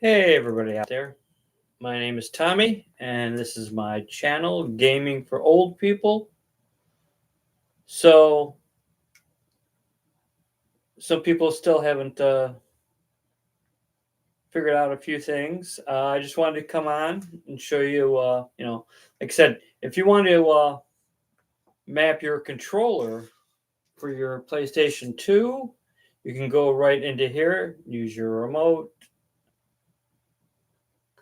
Hey, everybody out there. My name is Tommy, and this is my channel, Gaming for Old People. So, some people still haven't figured out a few things. I just wanted to come on and show you, like I said, if you want to map your controller for your PlayStation 2, you can go right into here, use your remote,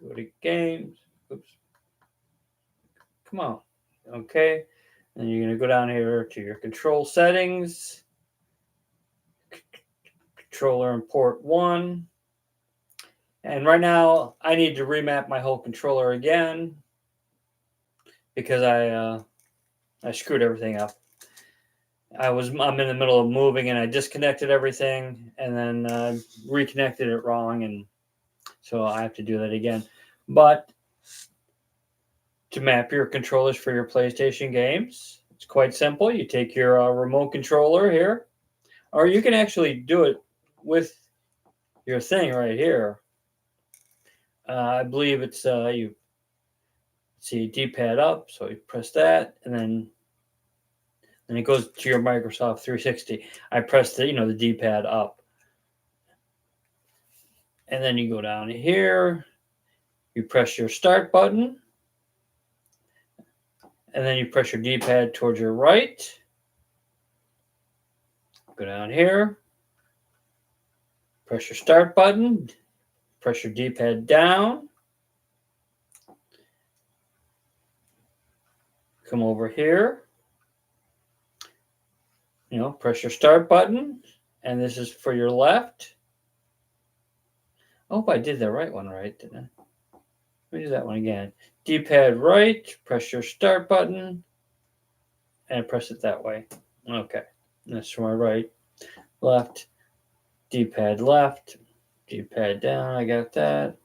go to games. Oops. Come on. Okay. And you're going to go down here to your control settings, controller and port 1. And right now, I need to remap my whole controller again because I screwed everything up. I'm in the middle of moving and I disconnected everything and then reconnected it wrong, and so I have to do that again. But to map your controllers for your PlayStation games, it's quite simple. You take your remote controller here, or you can actually do it with your thing right here. I believe it's you see D-pad up, so you press that, and then it goes to your Microsoft 360. I press the D-pad up, and then you go down here. You press your start button, and then you press your D-pad towards your right. Go down here, press your start button, press your D-pad down. Come over here, press your start button, and this is for your left. I hope I did the right one right, didn't I? Let me do that one again. D-pad right, press your start button, and press it that way. Okay, and that's for my right. Left, D-pad left, D-pad down, I got that.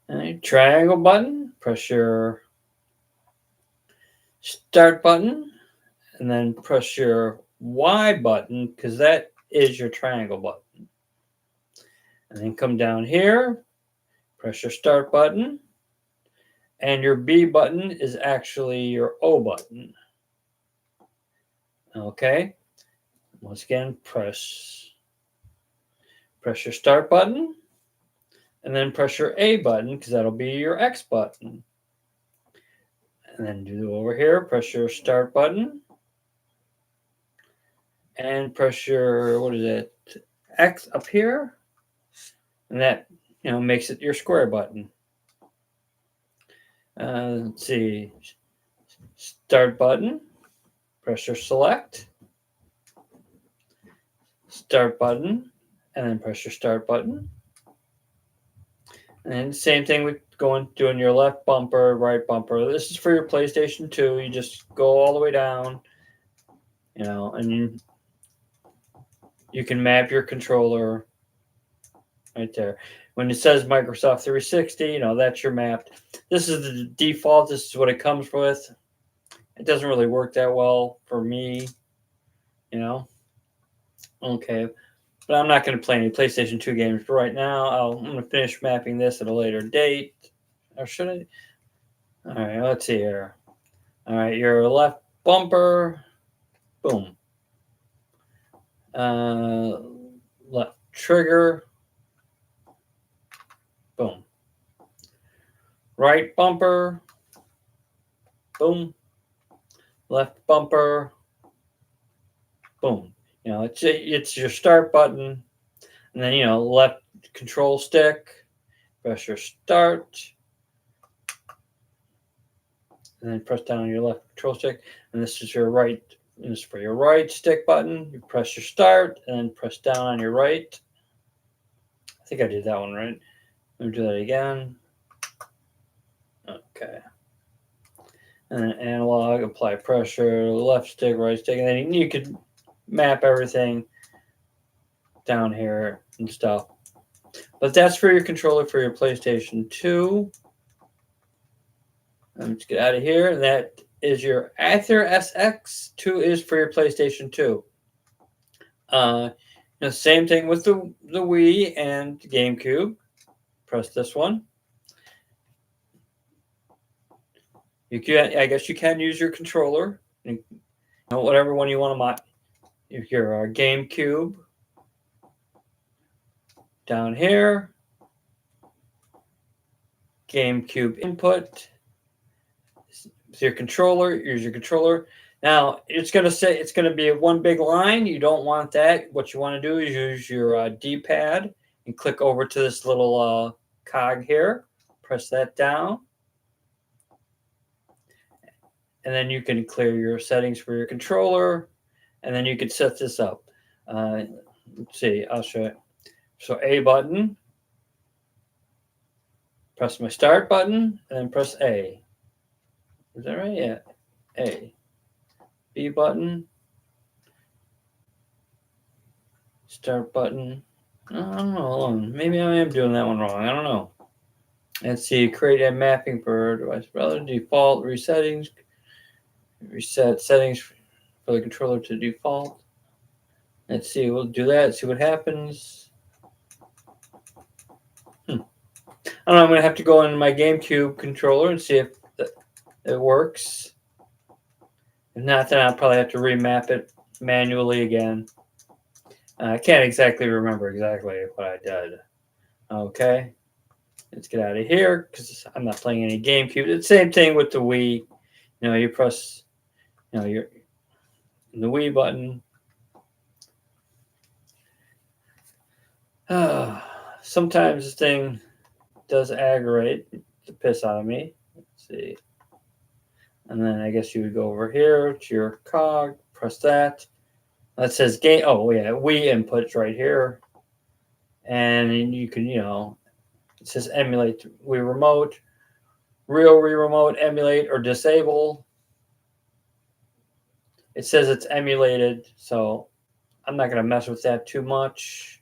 And triangle button, press your start button, and then press your Y button, because that is your triangle button. And then come down here, press your start button, and your B button is actually your O button. Okay, once again, press your start button, and then press your A button, because that'll be your X button. And then do over here, press your start button, and press your, what is it, X up here, and that makes it your square button. Let's see, start button, press your select, start button, and then press your start button. And same thing with doing your left bumper, right bumper. This is for your PlayStation 2. You just go all the way down, and you can map your controller right there. When it says Microsoft 360, that's your map. This is the default. This is what it comes with. It doesn't really work that well for me, Okay, but I'm not going to play any PlayStation 2 games. But right now, I'm going to finish mapping this at a later date. Or should I? All right, let's see here. All right, your left bumper, boom. Left trigger, boom. Right bumper, boom. Left bumper, boom. It's your start button, and then left control stick, press your start, and then press down on your left control stick, and this is your right. This is for your right stick button. You press your start, and then press down on your right. I think I did that one right. Let me do that again. Okay. And then analog, apply pressure, left stick, right stick, and then you could map everything down here and stuff. But that's for your controller for your PlayStation 2. Let's get out of here. That is your Aether SX2 is for your PlayStation 2. Same thing with the Wii and GameCube. press this one. You can, I guess you can use your controller, and, whatever one you want to mod. If you're a GameCube, down here, GameCube input. So your controller, use your controller. Now it's going to say it's going to be one big line. You don't want that. What you want to do is use your D-pad and click over to this little cog here. Press that down. And then you can clear your settings for your controller. And then you can set this up. Let's see, I'll show you. So A button. Press my start button and then press A. Is that right? Yeah. A. B button. Start button. I don't know. Hold on. Maybe I am doing that one wrong. I don't know. Let's see. Create a mapping for device browser. Default resettings. Reset settings for the controller to default. Let's see. We'll do that. See what happens. I don't know. I'm going to have to go into my GameCube controller and see if it works. If not, then I'll probably have to remap it manually again. I can't exactly remember exactly what I did. Okay. Let's get out of here because I'm not playing any GameCube. It's the same thing with the Wii. You press, your the Wii button. Sometimes this thing does aggravate the piss out of me. Let's see. And then I guess you would go over here to your cog, press that. That says game. Oh, yeah, Wii inputs right here. And you can, it says emulate Wii remote, real Wii remote, emulate or disable. It says it's emulated, so I'm not going to mess with that too much.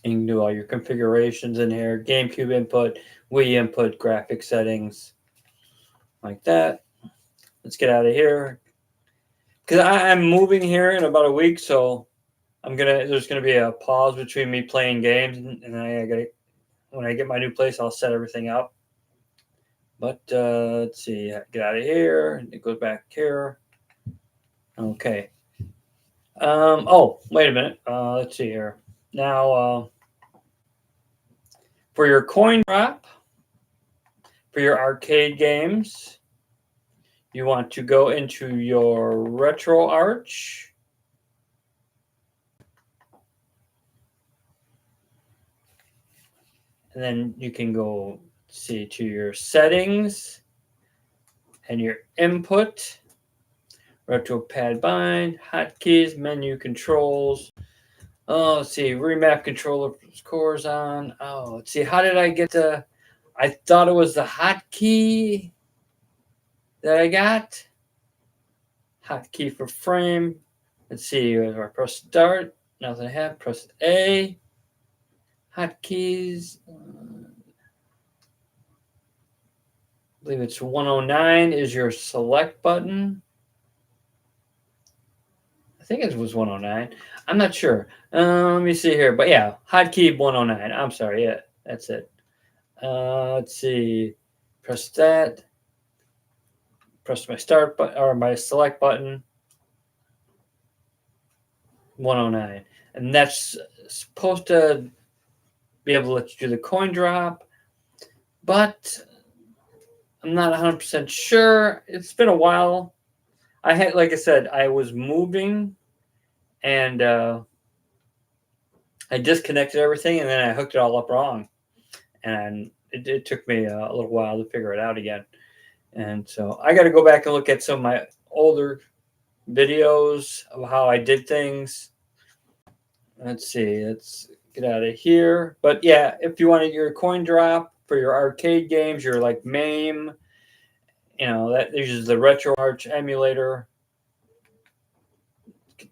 You can do all your configurations in here. GameCube input, Wii input, graphic settings, like that. Let's get out of here. Because I'm moving here in about a week, so there's gonna be a pause between me playing games, and then when I get my new place, I'll set everything up. But let's see, get out of here. It goes back here. Okay. Oh, wait a minute. Let's see here. Now, for your coin drop, for your arcade games, you want to go into your RetroArch. And then you can go to your settings and your input, retro pad bind, hotkeys, menu controls. Oh, let's see, remap controller scores on. Oh, let's see, how did I get the? I thought it was the hotkey that I got. Hotkey for frame. Let's see, I press start. Nothing happened. Press A. Hotkeys. I believe it's 109 is your select button. I think it was 109. I'm not sure. Let me see here. But yeah, hotkey 109. I'm sorry. Yeah, that's it. Let's see. Press that. Press my start button or my select button. 109. And that's supposed to be able to let you do the coin drop. But I'm not 100% sure. It's been a while. Like I said, I was moving and I disconnected everything and then I hooked it all up wrong. And it took me a little while to figure it out again. And so I got to go back and look at some of my older videos of how I did things. Let's see. Let's get out of here. But yeah, if you wanted your coin drop for your arcade games, your like MAME, that uses the RetroArch emulator.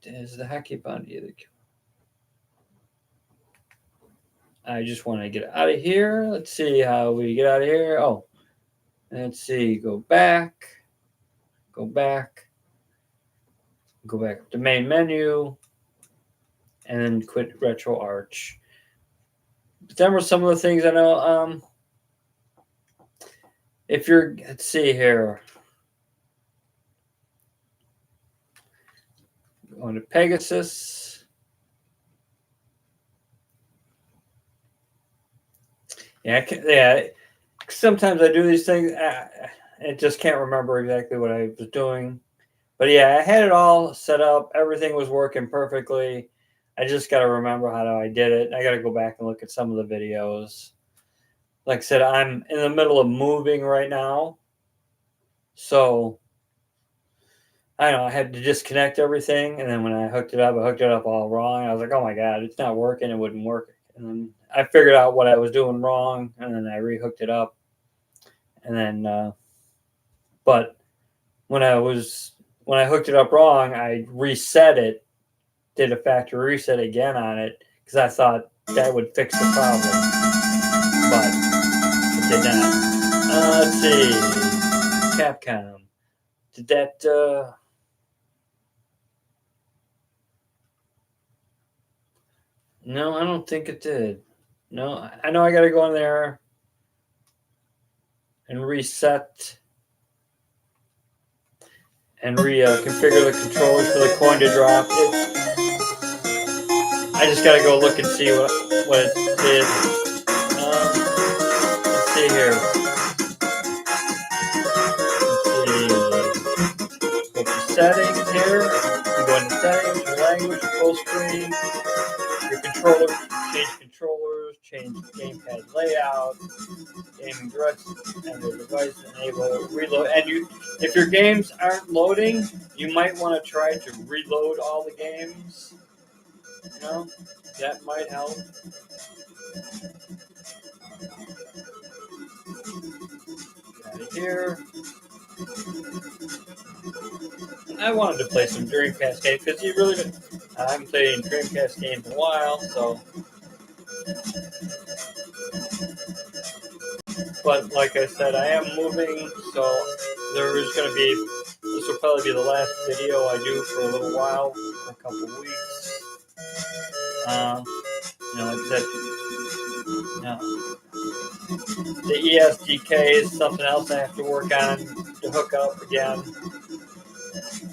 Is the hotkey bound either? I just want to get out of here. Let's see how we get out of here. Oh, let's see. Go back to main menu, and then quit RetroArch. But then were some of the things I know. If you're, let's see here, going to Pegasus. Yeah. Sometimes I do these things. I just can't remember exactly what I was doing. But yeah, I had it all set up. Everything was working perfectly. I just got to remember how I did it. I got to go back and look at some of the videos. Like I said, I'm in the middle of moving right now. So I don't know, I had to disconnect everything. And then when I hooked it up all wrong. I was like, oh my God, it's not working. It wouldn't work. And then I figured out what I was doing wrong. And then I rehooked it up. And then, but when I hooked it up wrong, I reset it, did a factory reset again on it because I thought that would fix the problem, but it did not. Let's see, Capcom. Did that? No, I don't think it did. No, I know I got to go in there and reset and configure the controllers for the coin to drop. I just got to go look and see what it did. Let's see here. Let's see. Go to settings here. You go into settings, your language, full screen, your controller, change gamepad layout, gaming directions, and the device enable reload. And if your games aren't loading, you might want to try to reload all the games. You know, that might help. Get out of here. I wanted to play some Dreamcast games because I haven't played any Dreamcast games in a while, so. But like I said, I am moving, so this will probably be the last video I do for a little while, for a couple of weeks. Like I said, the ESDK is something else I have to work on to hook up again.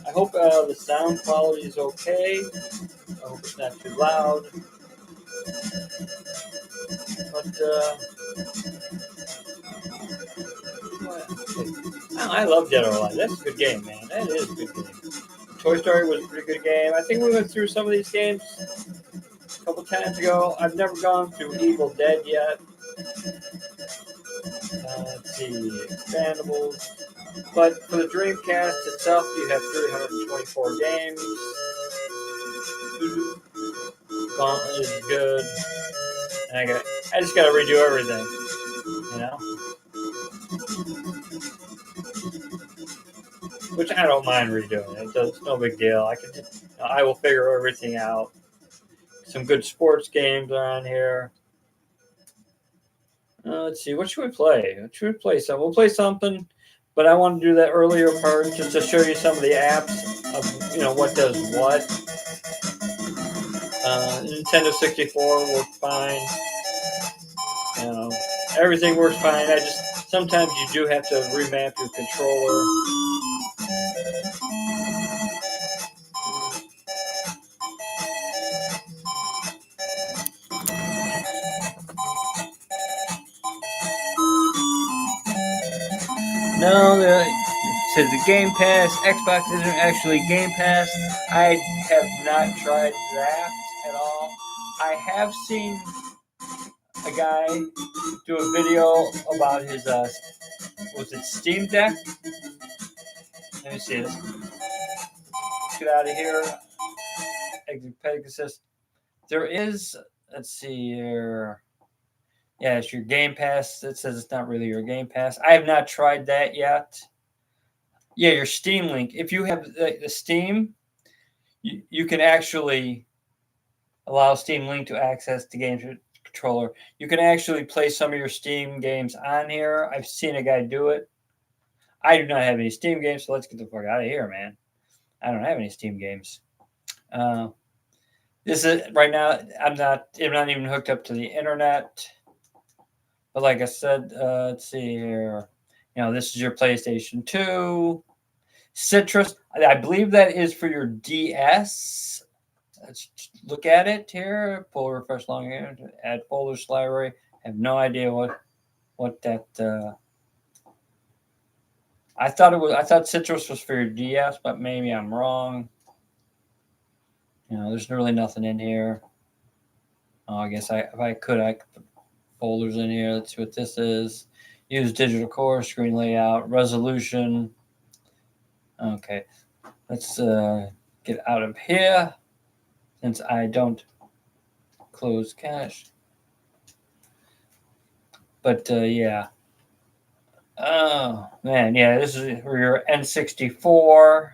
I hope the sound quality is okay. I hope it's not too loud. But I love Dead or Alive. That's a good game, man. That is a good game. Toy Story was a pretty good game. I think we went through some of these games a couple times ago. I've never gone through Evil Dead yet. Let's see, expandables. But for the Dreamcast itself, you have 324 games. Gauntlet is good. And I just got to redo everything, you know? Which I don't mind redoing. It's no big deal. I will figure everything out. Some good sports games are on here. Let's see. What should we play? We'll play something, but I want to do that earlier part just to show you some of the apps of what does what. Nintendo 64 worked fine. Everything works fine. Sometimes you do have to remap your controller. No, it says the Game Pass. Xbox isn't actually Game Pass. I have not tried that at all. I have seen a guy do a video about his, was it Steam Deck? Let me see this. Get out of here. Exit Pegasus. There is, let's see here. Yeah, it's your Game Pass. It says it's not really your Game Pass. I have not tried that yet. Yeah, your Steam link. If you have the Steam, you can actually allow Steam Link to access the game controller. You can actually play some of your Steam games on here. I've seen a guy do it. I do not have any Steam games, so let's get the fuck out of here, man. I don't have any Steam games. This is right now. I'm not even hooked up to the internet. But like I said, let's see here. This is your PlayStation 2. Citrus. I believe that is for your DS. Let's look at it here. Pull refresh long here. Add folders library. I have no idea what that. I thought Citrus was for your DS, but maybe I'm wrong. There's really nothing in here. Oh, I guess if I could put folders in here. Let's see what this is. Use digital core, screen layout, resolution. Okay, let's get out of here since I don't close cache. But yeah. Oh man, yeah, this is for your N64.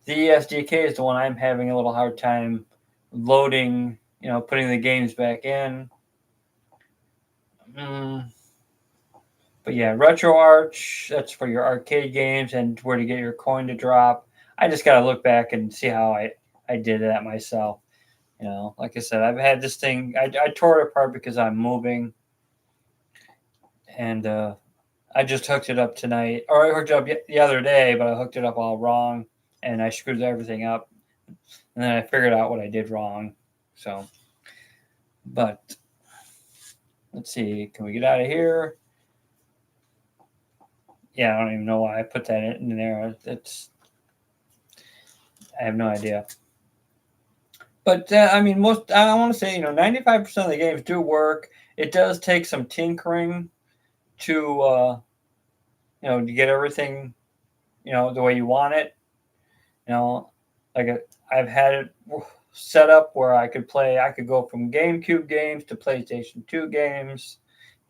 The SDK is the one I'm having a little hard time loading, putting the games back in. But yeah, RetroArch, that's for your arcade games and where to get your coin to drop. I just got to look back and see how I did that myself. Like I said, I've had this thing, I tore it apart because I'm moving. And I just hooked it up tonight. Or I hooked it up the other day, but I hooked it up all wrong. And I screwed everything up. And then I figured out what I did wrong. So, but let's see. Can we get out of here? Yeah, I don't even know why I put that in there. I have no idea. But I mean, I want to say 95% of the games do work. It does take some tinkering to to get everything the way you want it. Like I've had it set up where I could go from GameCube games to PlayStation 2 games.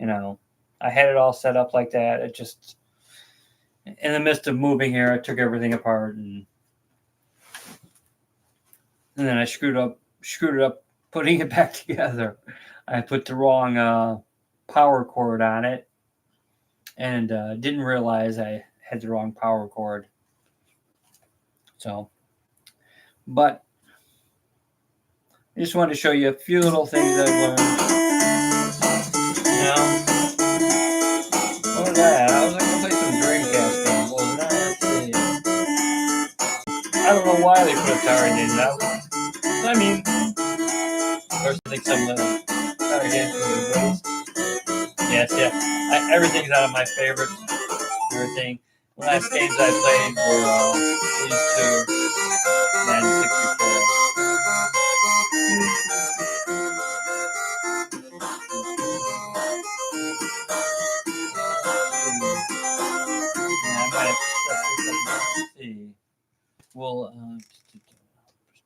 I had it all set up like that. It just, in the midst of moving here, I took everything apart and then I screwed it up putting it back together. I put the wrong power cord on it and didn't realize I had the wrong power cord. So, but I just wanted to show you a few little things I've learned. What was that? I was going to play some Dreamcast game. What was that? Let's see. I don't know why they put Atari games out. I mean, there's some Atari games really waste. Yes, yeah. Everything's out of my favorites. Everything. The last games I played were these two. And 64. I might have to set this up. Let's see. We'll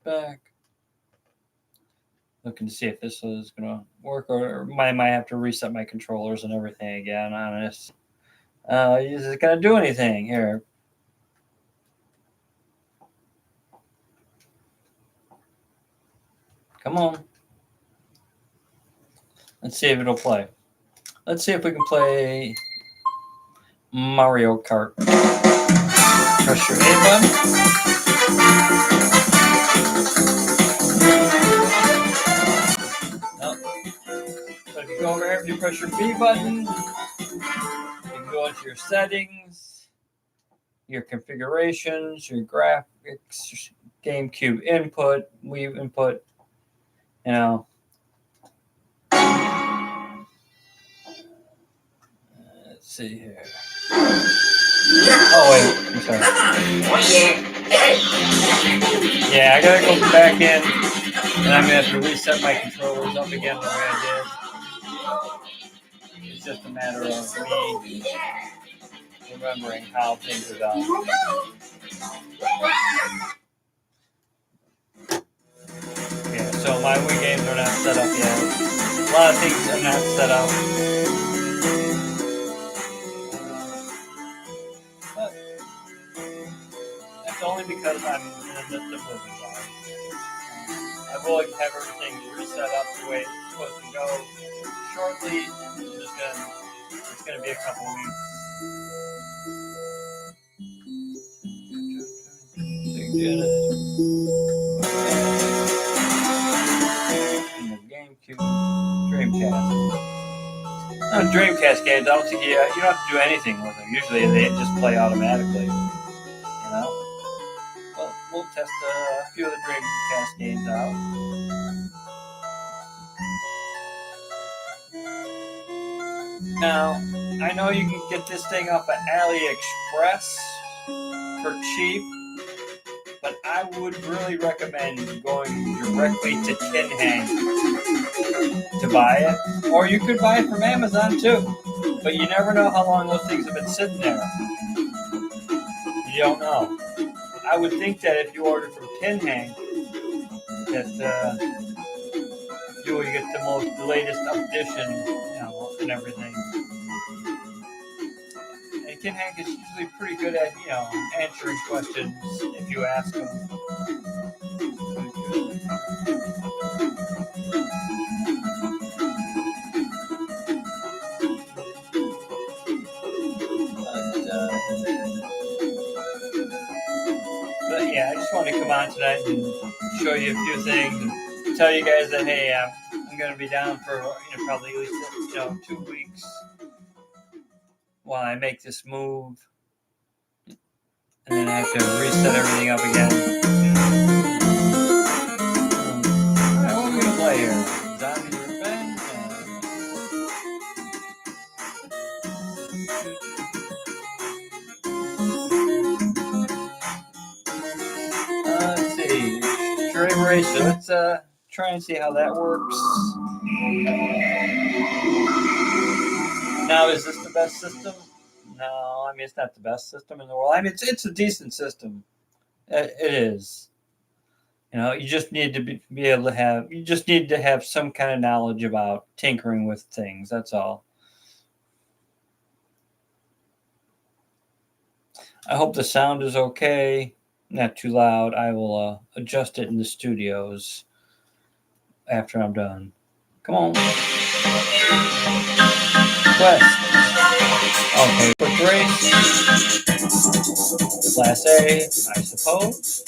back. Looking to see if this is gonna work, or I might have to reset my controllers and everything again on this. Is it gonna do anything here? Come on. Let's see if it'll play. Let's see if we can play Mario Kart. Press your A button. Nope. So if you go over here and you press your B button, you can go into your settings, your configurations, your graphics, GameCube input, Wii input, Let's see here. Oh, wait. I'm sorry. Yeah, I gotta go back in, and I'm gonna have to reset my controllers up again the way I did. It's just a matter of me remembering how things are done. Yeah, so my Wii games are not set up yet. A lot of things are not set up. But that's only because I'm in the midst of moving on. I will have everything reset up the way it's supposed to go shortly. It's gonna be a couple of weeks. On Dreamcast games, I don't think you don't have to do anything with them. Usually they just play automatically. You know. Well, we'll test a few of the Dreamcast games out. Now, I know you can get this thing off of AliExpress for cheap, but I would really recommend going directly to kinhank to buy it. Or you could buy it from Amazon too. But you never know how long those things have been sitting there. You don't know. I would think that if you ordered from kinhank, that you will get the latest edition, and everything. And kinhank is usually pretty good at, answering questions if you ask them. But yeah, I just want to come on tonight and show you a few things and tell you guys that, hey, I'm going to be down for probably at least 2 weeks while I make this move, and then I have to reset everything up again. Alright, what are we going to play here? Zombie Revenge? Let's see. Dream Racer. Let's try and see how that works. Now, is this the best system? No, I mean, it's not the best system in the world. I mean, it's a decent system. It is. You just need to be able to have. You just need to have some kind of knowledge about tinkering with things. That's all. I hope the sound is okay. Not too loud. I will adjust it in the studios after I'm done. Come on. Quest. Okay, quick race. Class A, I suppose.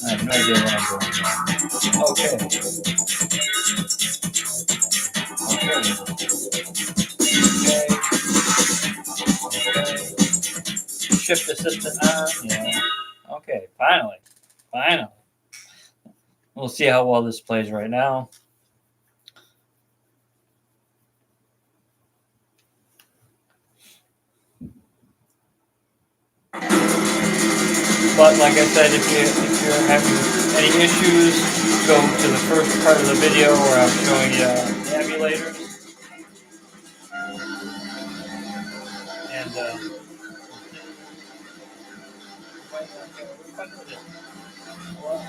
I have no idea what I'm doing now. Okay. Okay. Shift assistant on. Yeah. Okay. Finally. We'll see how well this plays right now. But like I said, if you're having any issues, go to the first part of the video where I'm showing you the emulators. And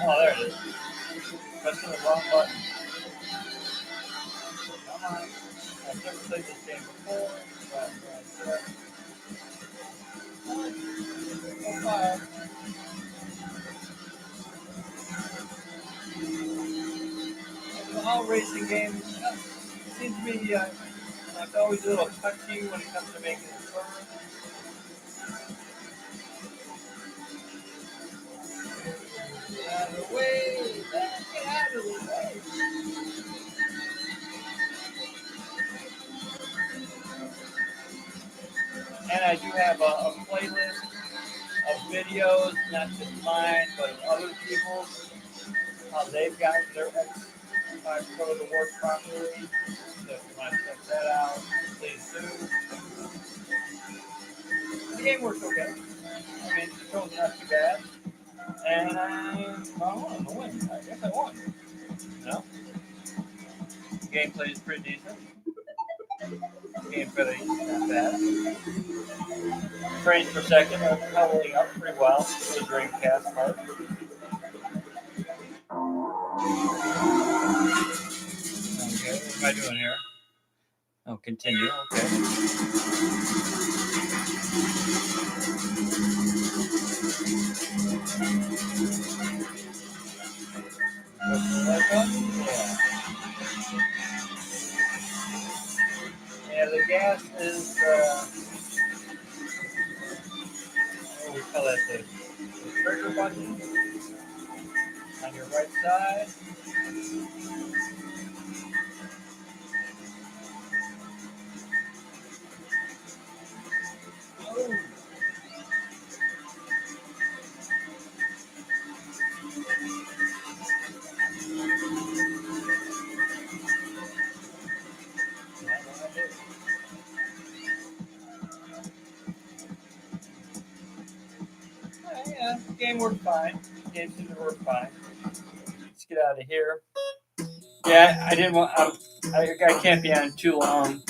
oh, there it is. Pressing the wrong button. Come on. I've never played this game before. All racing games seem to be like always a little touchy when it comes to making a turn. Get out of the way! Get out of the way! And I do have a playlist of videos, not just mine, but other people's, how they've gotten their X5 Pro to work properly. So if you want to check that out, please do. The game works okay. I mean, the control's not too bad. And I won the win. I guess I won. The gameplay is pretty decent. Gameplay is not bad. Frames per second are holding up pretty well for the Dreamcast part. Okay, what am I doing here? Oh, continue. Okay. Yeah, the gas is, what do we call that thing? trigger button on your right side. Oh. Yeah, the game worked fine. The game seemed to work fine. Let's get out of here. Yeah, I didn't want. I can't be on too long.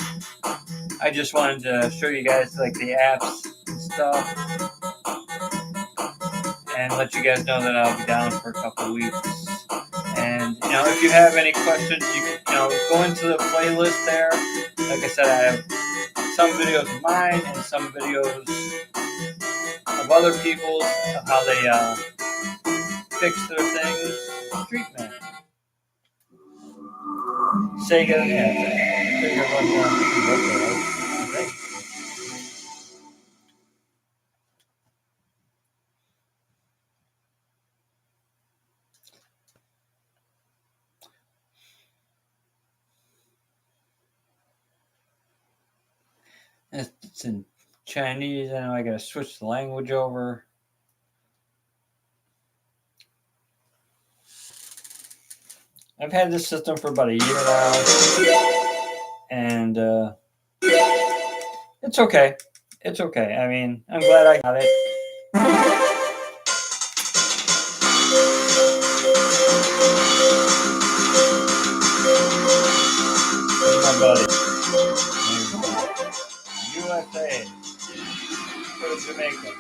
I just wanted to show you guys like the apps and stuff, and let you guys know that I'll be down for a couple of weeks. And if you have any questions, you can go into the playlist there. Like I said, I have some videos of mine and some videos of other people's of how they fix their things. Treatment. Sega, Sega it's in Chinese. I know I gotta switch the language over. I've had this system for about a year now, and it's okay. It's okay. I mean, I'm glad I got it. My buddy. USA. Go to Jamaica.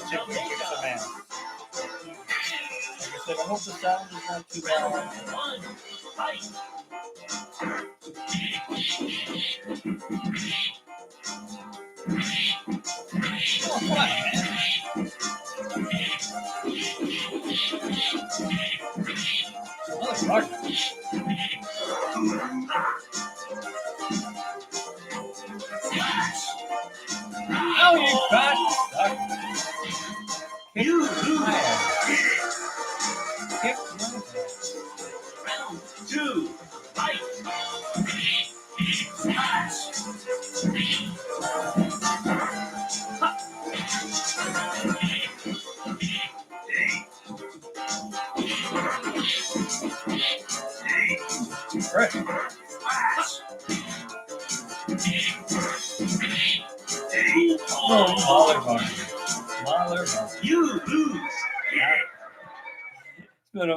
Chicken kicks some ass. Like I said, I hope the sound is not too bad. Oh, come on, man. Motherfucker. Oh, you got stuck. You lose. Kick my ass. Round 2. Fight. Smash. Right. Oh, Mahler. You lose. It's been, I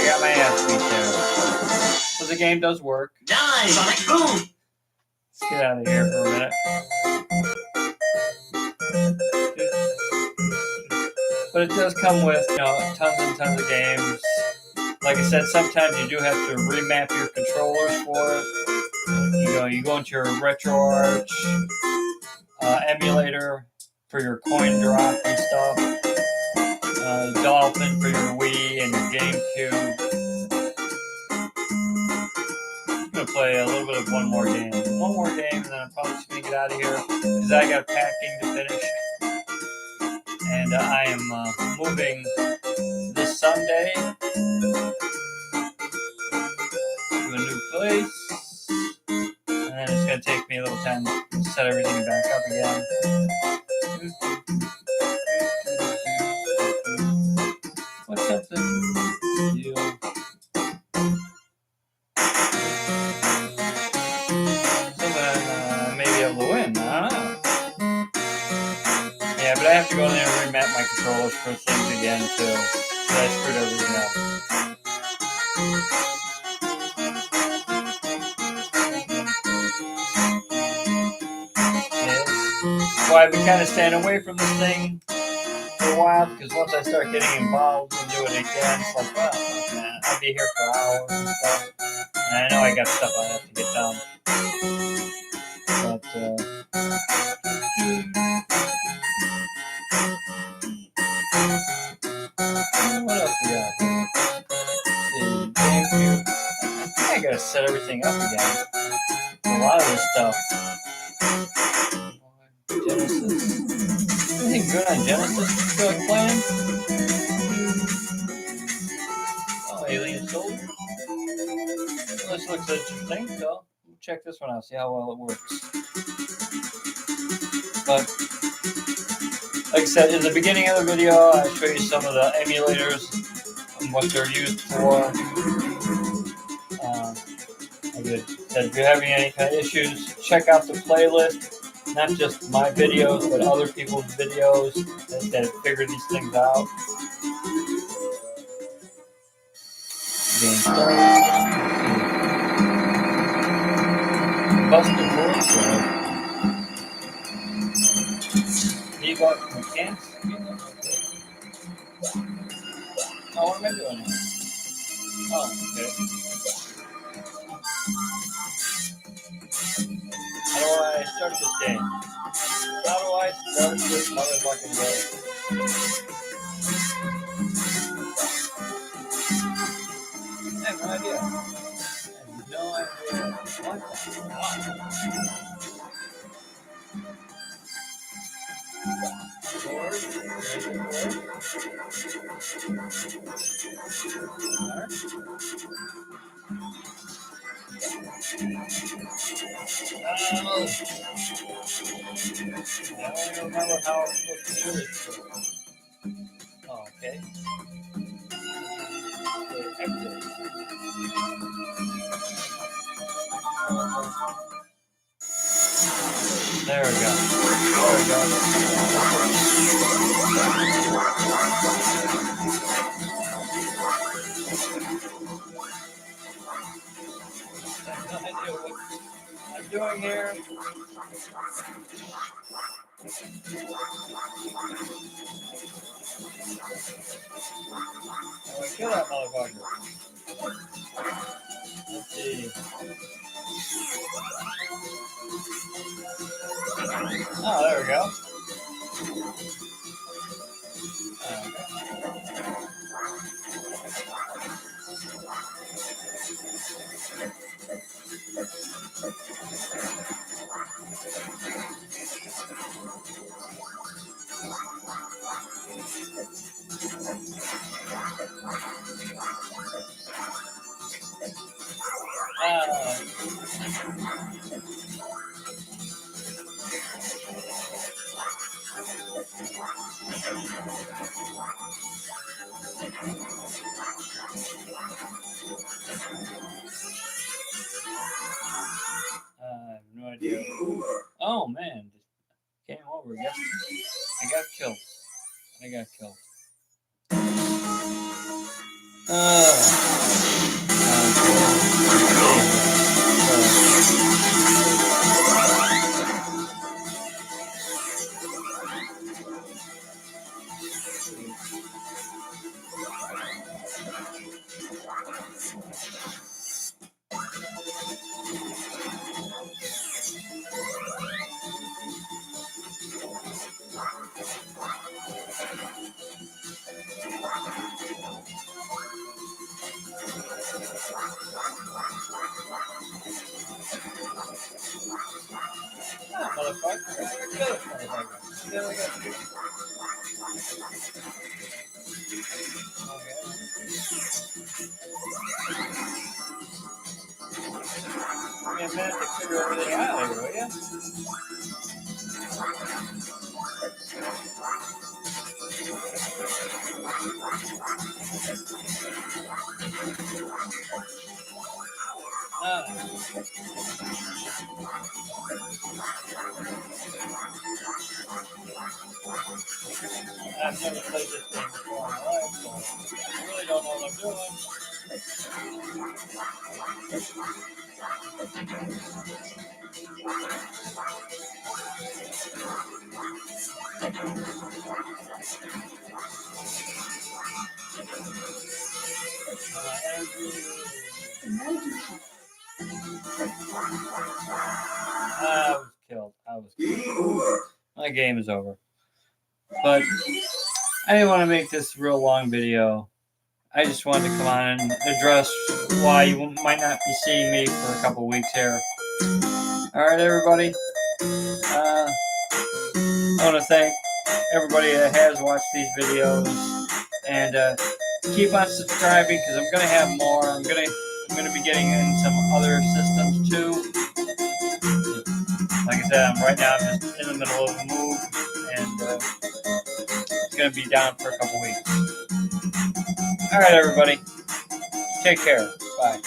got my ass beat there. So the game does work. Die, Sonic Boom. Let's get out of here for a minute. But it does come with, tons and tons of games. Like I said, sometimes you do have to remap your controllers for it. You go into your RetroArch emulator for your coin drop and stuff. Dolphin for your Wii and your GameCube. I'm going to play a little bit of one more game, and then I'm probably just going to get out of here because I got packing to finish. And I am moving this Sunday to a new place. And then it's going to take me a little time to set everything back up again. What's something you maybe able to win? I don't know. Yeah, but I have to go in there and remap my controllers for things again too. So I screwed everything up. So I've been kind of staying away from this thing for a while because once I start getting involved and do it again, it's like, well, man, I'll be here for hours and stuff. And I know I got stuff I have to get done. But, what else we got here? GameCube. I gotta set everything up again. A lot of this stuff. Genesis. I think good on Genesis? Feel like playing? Oh, Alien Soldier. This looks interesting, so we'll check this one out, see how well it works. But like I said, in the beginning of the video, I show you some of the emulators and what they're used for. Like I said, if you're having any kind of issues, check out the playlist. Not just my videos, but other people's videos that figure these things out. Game started. Busted board. Debug mechanics. Oh, what am I doing here? Oh, okay. How do I start this game? How do I start this motherfucking game? I have no idea. I have no idea. What I don't remember how I'm supposed to do this. Oh, okay. There we go. There we go. I have no idea what I'm doing here. Oh, I kill that motherfucker. Let's see. Oh, there we go. I have no idea. Oh man, game over. Yes, I got killed. I got killed. Give me a minute to figure everything out here, will ya? I've never played this game before in my life, so I really don't know what I'm doing. I was killed. My game is over. But I didn't want to make this a real long video. I just wanted to come on and address why you might not be seeing me for a couple weeks here. Alright, everybody. I want to thank everybody that has watched these videos, and keep on subscribing because I'm gonna have more. I'm gonna be getting in some other systems too. Like I said, right now I'm just in the middle of a move, and it's gonna be down for a couple weeks. All right, everybody, take care. Bye.